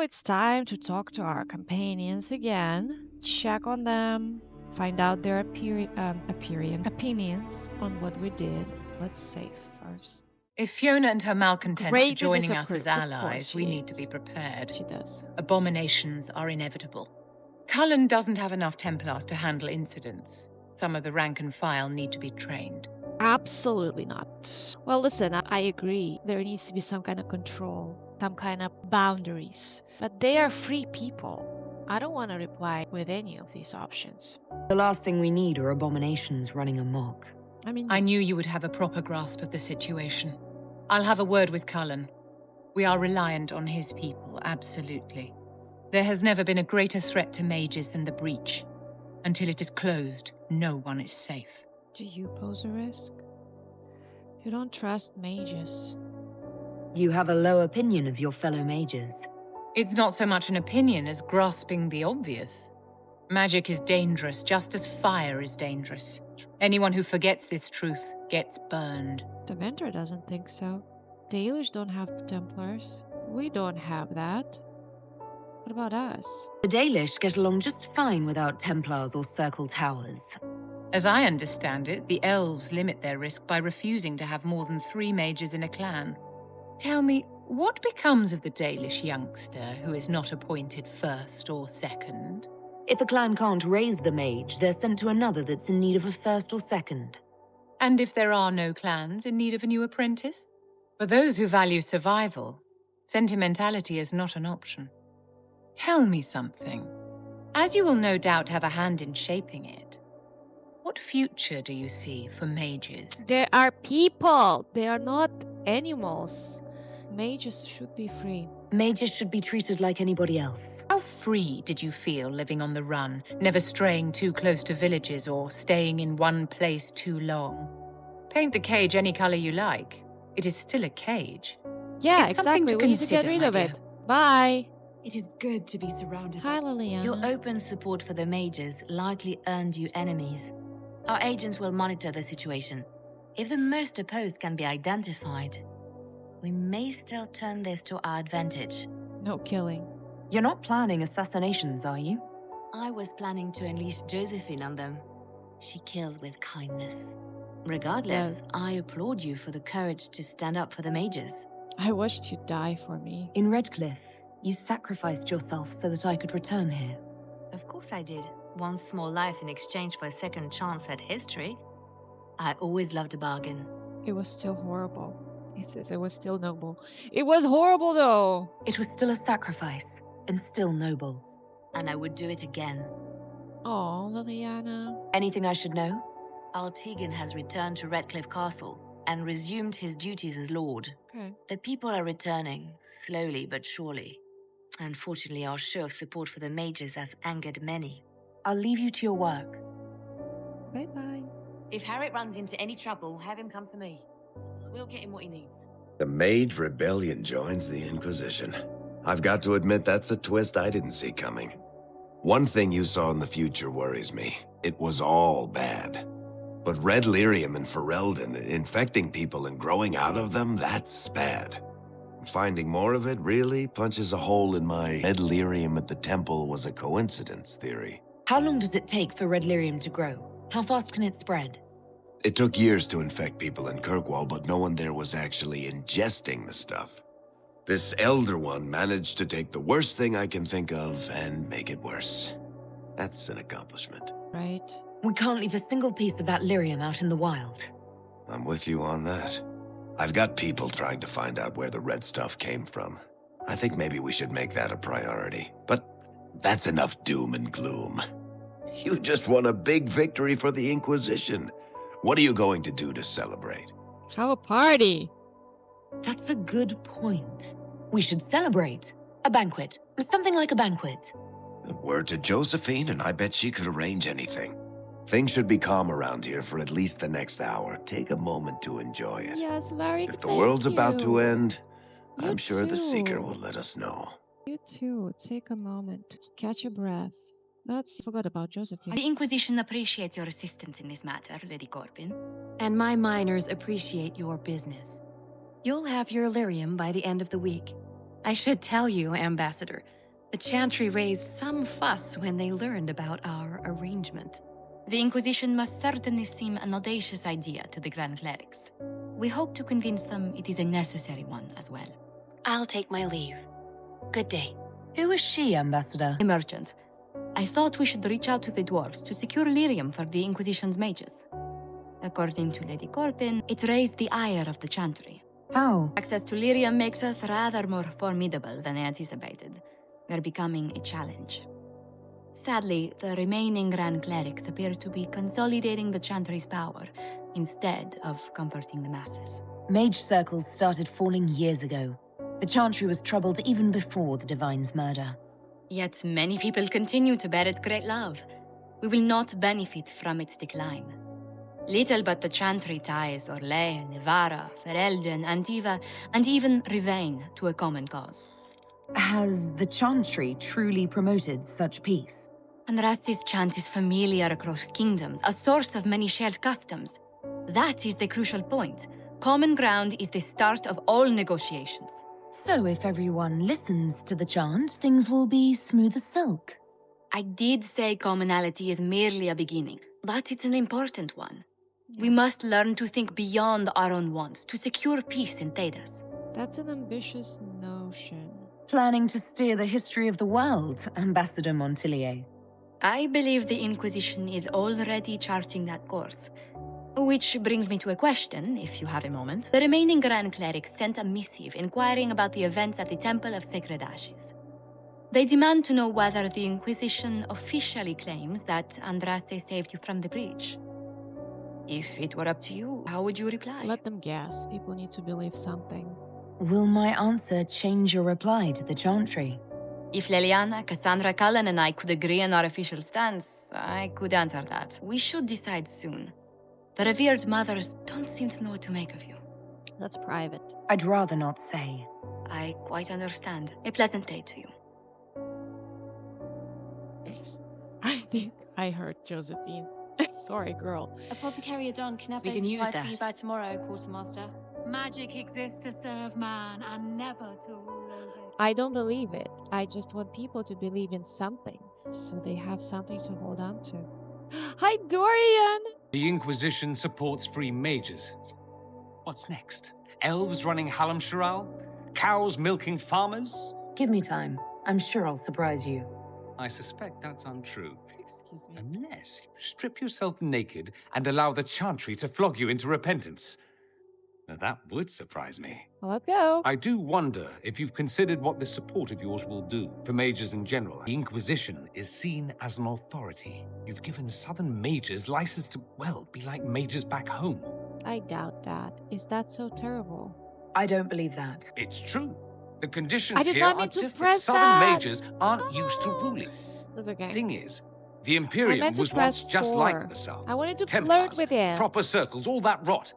it's time to talk to our companions again, check on them, find out their opinions on what we did. Let's save first. If Fiona and her malcontents are Greatly joining us as disapproves, of course allies, she we need to be is. prepared. She does. Abominations are inevitable. Cullen doesn't have enough Templars to handle incidents. Some of the rank and file need to be trained. Absolutely not. Well, listen, I agree. There needs to be some kind of control, some kind of boundaries. But they are free people. I don't want to reply with any of these options. The last thing we need are abominations running amok. I knew you would have a proper grasp of the situation. I'll have a word with Cullen. We are reliant on his people, absolutely. There has never been a greater threat to mages than the breach. Until it is closed, no one is safe. Do you pose a risk? You don't trust mages. You have a low opinion of your fellow mages. It's not so much an opinion as grasping the obvious. Magic is dangerous, just as fire is dangerous. Anyone who forgets this truth gets burned. The Mentor doesn't think so. The Eilish don't have Templars. We don't have that. What about us? The Dalish get along just fine without Templars or Circle Towers. As I understand it, the elves limit their risk by refusing to have more than 3 mages in a clan. Tell me, what becomes of the Dalish youngster who is not appointed first or second? If a clan can't raise the mage, they're sent to another that's in need of a first or second. And if there are no clans in need of a new apprentice? For those who value survival, sentimentality is not an option. Tell me something. As you will no doubt have a hand in shaping it, what future do you see for mages? They are people. They are not animals. Mages should be free. Mages should be treated like anybody else. How free did you feel living on the run, never straying too close to villages or staying in one place too long? Paint the cage any color you like. It is still a cage. Yeah, It's something exactly. to We need to get consider, rid my of dear. it. Bye. It is good to be surrounded Hi, by... Liliana. Your open support for the mages likely earned you enemies. Our agents will monitor the situation. If the most opposed can be identified, we may still turn this to our advantage. No killing. You're not planning assassinations, are you? I was planning to unleash Josephine on them. She kills with kindness. Regardless, I applaud you for the courage to stand up for the mages. I wished you'd die for me. In Redcliffe, you sacrificed yourself so that I could return here. Of course I did. One small life in exchange for a second chance at history. I always loved a bargain. It was still horrible. It was still noble. It was horrible, though. It was still a sacrifice, and still noble. And I would do it again. Oh, Liliana. Anything I should know? Altegan has returned to Redcliffe Castle and resumed his duties as lord. Okay. The people are returning, slowly but surely. Unfortunately, our show of support for the mages has angered many. I'll leave you to your work. Bye-bye. If Harriet runs into any trouble, have him come to me. We'll get him what he needs. The Mage Rebellion joins the Inquisition. I've got to admit that's a twist I didn't see coming. One thing you saw in the future worries me. It was all bad. But red lyrium and Ferelden, infecting people and growing out of them, that's bad. Finding more of it really punches a hole in my red lyrium at the temple was a coincidence theory. How long does it take for red lyrium to grow? How fast can it spread? It took years to infect people in Kirkwall, but no one there was actually ingesting the stuff. This Elder One managed to take the worst thing I can think of and make it worse. That's an accomplishment. Right. We can't leave a single piece of that lyrium out in the wild. I'm with you on that. I've got people trying to find out where the red stuff came from. I think maybe we should make that a priority. But that's enough doom and gloom. You just won a big victory for the Inquisition. What are you going to do to celebrate? Have a party. That's a good point. We should celebrate. A banquet. Something like a banquet. Word to Josephine, and I bet she could arrange anything. Things should be calm around here for at least the next hour. Take a moment to enjoy it. Yes, very good. If the world's about to end, You I'm sure the Seeker too. will let us know. You too. Take a moment to catch your breath. I forgot about Josephine. The Inquisition appreciates your assistance in this matter, Lady Corbin. And my miners appreciate your business. You'll have your lyrium by the end of the week. I should tell you, Ambassador, The Chantry raised some fuss when they learned about our arrangement. The Inquisition must certainly seem an audacious idea to the Grand Clerics. We hope to convince them it is a necessary one as well. I'll take my leave. Good day. Who is she, Ambassador? A merchant. I thought we should reach out to the dwarves to secure lyrium for the Inquisition's mages. According to Lady Corbin, it raised the ire of the Chantry. How? Access to lyrium makes us rather more formidable than I anticipated. We're becoming a challenge. Sadly, the remaining Grand Clerics appear to be consolidating the Chantry's power, instead of comforting the masses. Mage circles started falling years ago. The Chantry was troubled even before the Divine's murder. Yet many people continue to bear it great love. We will not benefit from its decline. Little but the Chantry ties Orlais, Nevarra, Ferelden, Antiva, and even Rivain to a common cause. Has the Chantry truly promoted such peace? Andrasti's chant is familiar across kingdoms, a source of many shared customs. That is the crucial point. Common ground is the start of all negotiations. So if everyone listens to the chant, things will be smooth as silk. I did say commonality is merely a beginning, but it's an important one. We must learn to think beyond our own wants to secure peace in Thedas. That's an ambitious notion. Planning to steer the history of the world, Ambassador Montillier. I believe the Inquisition is already charting that course. Which brings me to a question, if you have a moment. The remaining Grand Clerics sent a missive inquiring about the events at the Temple of Sacred Ashes. They demand to know whether the Inquisition officially claims that Andraste saved you from the breach. If it were up to you, how would you reply? Let them guess. People need to believe something. Will my answer change your reply to the Chantry? If Leliana, Cassandra, Cullen, and I could agree on our official stance, I could answer that. We should decide soon. The revered mothers don't seem to know what to make of you. That's private. I'd rather not say. I quite understand. A pleasant day to you. I think I hurt Josephine. Sorry, girl. Apothecary Adon can have We those can use supplies for you that. by tomorrow, Quartermaster. Magic exists to serve man and never to rule over it. I don't believe it. I just want people to believe in something, so they have something to hold on to. Hi, Dorian! The Inquisition supports free mages. What's next? Elves running Hallamsharal? Cows milking farmers? Give me time. I'm sure I'll surprise you. I suspect that's untrue. Excuse me. Unless you strip yourself naked and allow the Chantry to flog you into repentance. Now that would surprise me. Well, let's go. I do wonder if you've considered what this support of yours will do for mages in general. The Inquisition is seen as an authority. You've given southern mages license to, well, be like mages back home. I doubt that. Is that so terrible? I don't believe that. It's true. The conditions I did here not are mean to different. press Southern that. mages aren't used to ruling. Okay. Thing is, the I Imperium meant to was once press just 4. like the South. I wanted to Templars, flirt with him. proper circles, all that rot.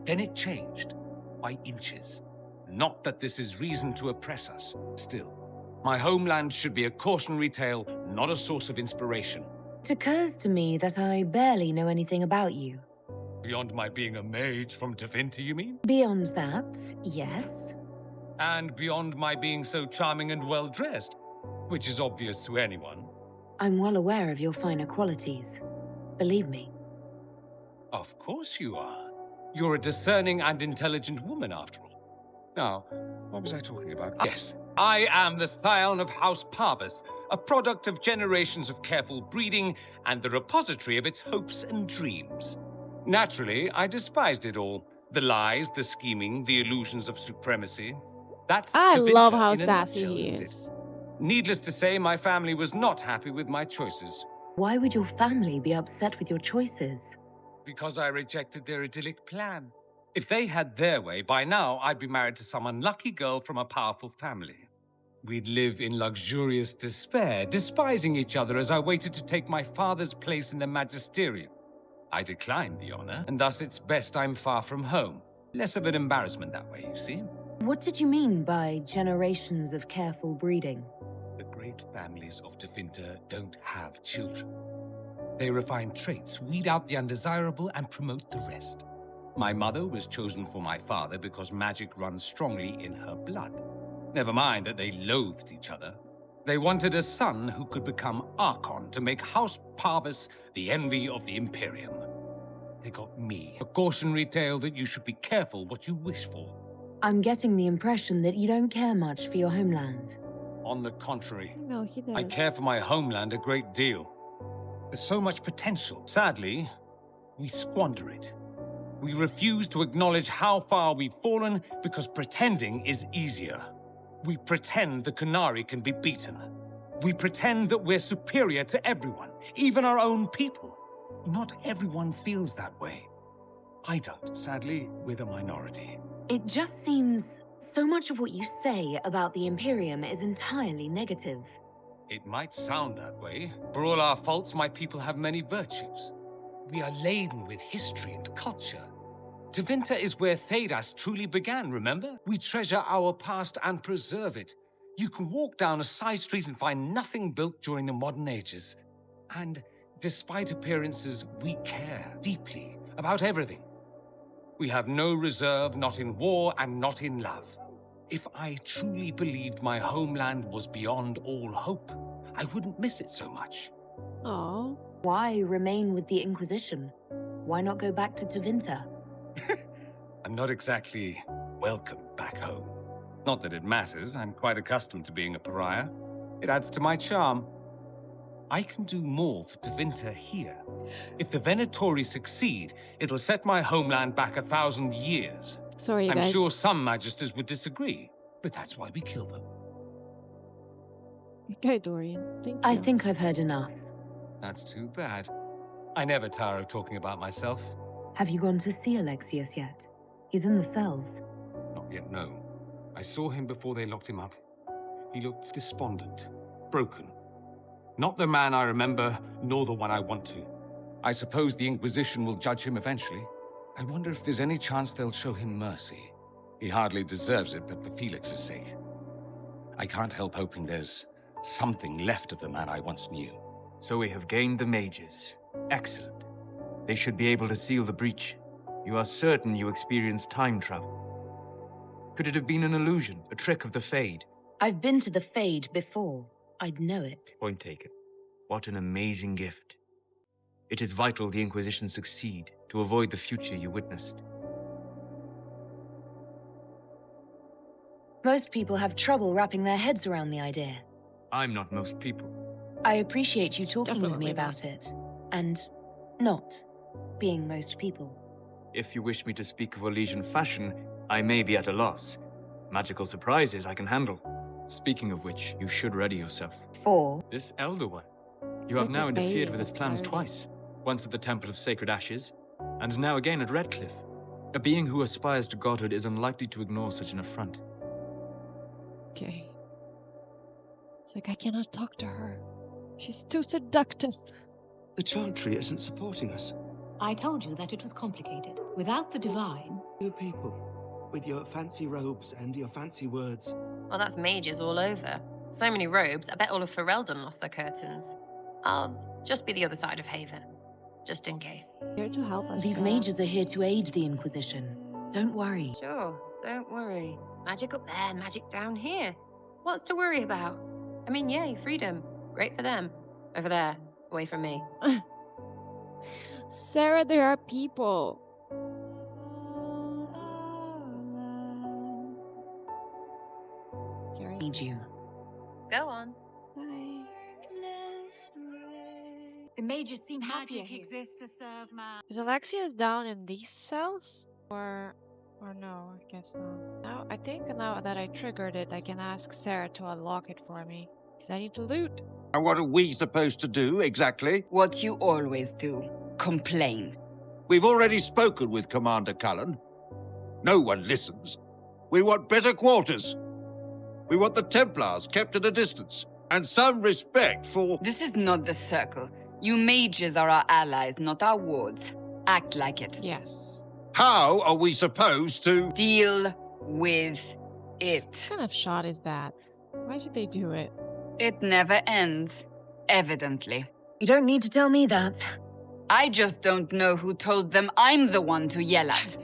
Then it changed, by inches. Not that this is reason to oppress us. Still, my homeland should be a cautionary tale, not a source of inspiration. It occurs to me that I barely know anything about you. Beyond my being a mage from Tevinter, you mean? Beyond that, yes. And beyond my being so charming and well-dressed, which is obvious to anyone. I'm well aware of your finer qualities. Believe me. Of course you are. You're a discerning and intelligent woman, after all. Now, what was I talking about? Yes, I am the scion of House Parvis, a product of generations of careful breeding and the repository of its hopes and dreams. Naturally, I despised it all. The lies, the scheming, the illusions of supremacy. That's I Tevinter love how in a sassy nutshell, he isn't it? is. Needless to say, my family was not happy with my choices. Why would your family be upset with your choices? Because I rejected their idyllic plan. If they had their way, by now I'd be married to some unlucky girl from a powerful family. We'd live in luxurious despair, despising each other as I waited to take my father's place in the magisterium. I declined the honor, and thus it's best I'm far from home. Less of an embarrassment that way, you see. What did you mean by generations of careful breeding? The great families of Tevinter don't have children. They refine traits, weed out the undesirable, and promote the rest. My mother was chosen for my father because magic runs strongly in her blood. Never mind that they loathed each other. They wanted a son who could become Archon to make House Parvis the envy of the Imperium. They got me, a cautionary tale that you should be careful what you wish for. I'm getting the impression that you don't care much for your homeland. On the contrary, No, he does. I care for my homeland a great deal. There's so much potential. Sadly, we squander it. We refuse to acknowledge how far we've fallen because pretending is easier. We pretend the Qunari can be beaten. We pretend that we're superior to everyone, even our own people. Not everyone feels that way. I don't. Sadly, we're the minority. It just seems so much of what you say about the Imperium is entirely negative. It might sound that way. For all our faults, my people have many virtues. We are laden with history and culture. Tevinter is where Thedas truly began, remember? We treasure our past and preserve it. You can walk down a side street and find nothing built during the modern ages. And despite appearances, we care deeply about everything. We have no reserve, not in war and not in love. If I truly believed my homeland was beyond all hope, I wouldn't miss it so much. Oh. Why remain with the Inquisition? Why not go back to Tevinter? I'm not exactly welcome back home. Not that it matters, I'm quite accustomed to being a pariah. It adds to my charm. I can do more for Tevinter here. If the Venatori succeed, it'll set my homeland back 1,000 years. Sorry, I'm guys. sure some magisters would disagree, but that's why we kill them. Okay, Dorian. Thank you. I think I've heard enough. That's too bad. I never tire of talking about myself. Have you gone to see Alexius yet? He's in the cells. Not yet, no. I saw him before they locked him up. He looked despondent, broken. Not the man I remember, nor the one I want to. I suppose the Inquisition will judge him eventually. I wonder if there's any chance they'll show him mercy. He hardly deserves it, but for Felix's sake. I can't help hoping there's something left of the man I once knew. So we have gained the mages. Excellent. They should be able to seal the breach. You are certain you experienced time travel? Could it have been an illusion, a trick of the Fade? I've been to the Fade before. I'd know it. Point taken. What an amazing gift. It is vital the Inquisition succeed to avoid the future you witnessed. Most people have trouble wrapping their heads around the idea. I'm not most people. I appreciate you talking with Definitely me about it. And not being most people. If you wish me to speak of Orlesian fashion, I may be at a loss. Magical surprises I can handle. Speaking of which, you should ready yourself. For? This Elder One. It's You have like now a interfered bait with his of plans clarity. twice. Once at the Temple of Sacred Ashes, and now again at Redcliffe. A being who aspires to godhood is unlikely to ignore such an affront. Okay. It's like I cannot talk to her. She's too seductive. The Chantry isn't supporting us. I told you that it was complicated. Without the divine... You people, with your fancy robes and your fancy words. Well, that's mages all over. So many robes, I bet all of Ferelden lost their curtains. I'll just be the other side of Haven, just in case. Here to help us. These mages are here to aid the Inquisition. Don't worry. Sure, don't worry. Magic up there, magic down here. What's to worry about? I mean, yay, freedom. Great for them. Over there, away from me. Sarah, there are people. Need you. Go on. The mages seem happier Magic here. exists to serve man. Is Alexius down in these cells? Or no, I guess not. Now, I think now that I triggered it, I can ask Sarah to unlock it for me. Because I need to loot. And what are we supposed to do, exactly? What you always do. Complain. We've already spoken with Commander Cullen. No one listens. We want better quarters. We want the Templars kept at a distance. And some respect for... This is not the Circle. You mages are our allies, not our wards. Act like it. Yes. How are we supposed to... Deal with it. What kind of shot is that? Why should they do it? It never ends. Evidently. You don't need to tell me that. I just don't know who told them I'm the one to yell at.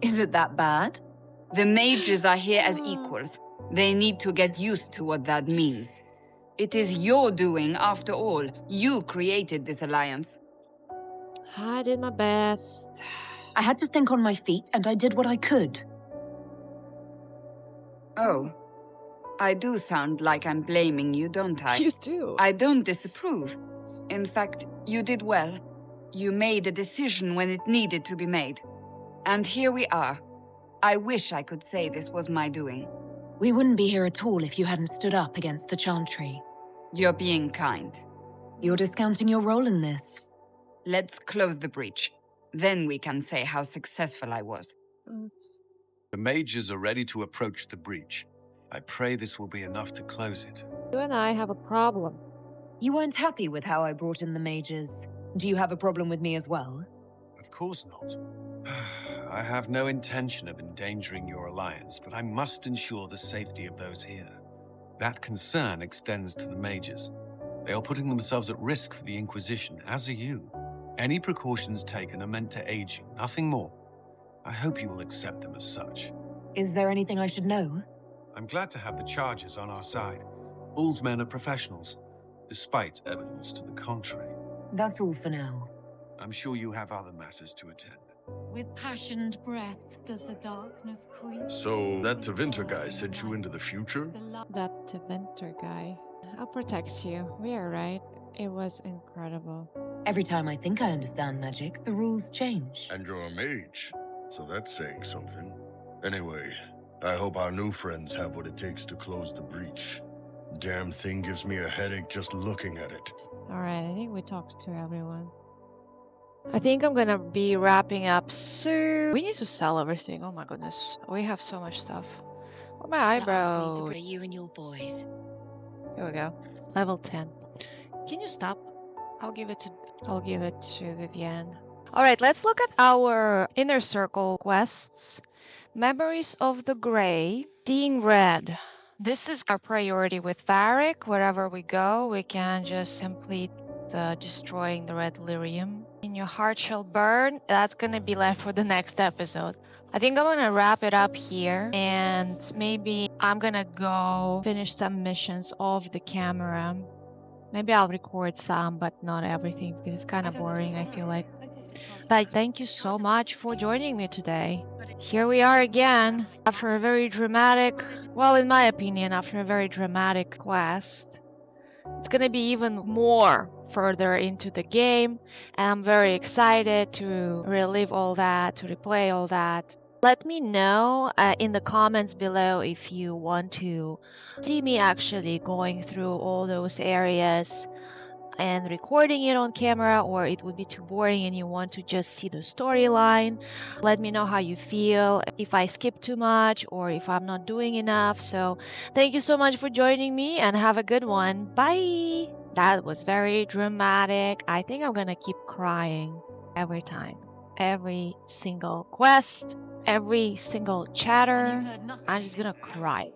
Is it that bad? The mages are here as equals. They need to get used to what that means. It is your doing, after all. You created this alliance. I did my best. I had to think on my feet, and I did what I could. Oh. I do sound like I'm blaming you, don't I? You do. I don't disapprove. In fact, you did well. You made a decision when it needed to be made. And here we are. I wish I could say this was my doing. We wouldn't be here at all if you hadn't stood up against the Chantry. You're being kind. You're discounting your role in this. Let's close the breach. Then we can say how successful I was. Oops. The mages are ready to approach the breach. I pray this will be enough to close it. You and I have a problem. You weren't happy with how I brought in the mages. Do you have a problem with me as well? Of course not. I have no intention of endangering your alliance, but I must ensure the safety of those here. That concern extends to the mages. They are putting themselves at risk for the Inquisition, as are you. Any precautions taken are meant to aid you, nothing more. I hope you will accept them as such. Is there anything I should know? I'm glad to have the charges on our side. Bull's men are professionals, despite evidence to the contrary. That's all for now. I'm sure you have other matters to attend. With passioned breath does the darkness creep. So, that Tevinter guy sent you into the future? That Tevinter guy. I'll protect you. We are right. It was incredible. Every time I think I understand magic, the rules change. And you're a mage, so that's saying something. Anyway, I hope our new friends have what it takes to close the breach. Damn thing gives me a headache just looking at it. Alright, I think we talked to everyone. I think I'm gonna be wrapping up soon. We need to sell everything. Oh my goodness. We have so much stuff. Where are my eyebrows? For you and your boys. Here we go. Level 10. Can you stop? I'll give it to Vivienne. Alright, let's look at our inner circle quests. Memories of the Grey. Seeing Red. This is our priority with Varric. Wherever we go, we can just complete the destroying the red lyrium. In Your Heart Shall Burn. That's gonna be left for the next episode. I think I'm gonna wrap it up here, and maybe I'm gonna go finish some missions off the camera. Maybe I'll record some, but not everything, because it's kind of boring, I feel like. But thank you so much for joining me today. Here we are again, after a very dramatic, well, in my opinion, after a very dramatic quest. It's gonna be even more further into the game, and I'm very excited to relive all that, to replay all that. Let me know in the comments below if you want to see me actually going through all those areas and recording it on camera, or it would be too boring and you want to just see the storyline. Let me know how you feel, if I skip too much or if I'm not doing enough. So thank you so much for joining me, and have a good one. Bye. That was very dramatic. I think I'm gonna keep crying every time. Every single quest, every single chatter, I'm just gonna cry.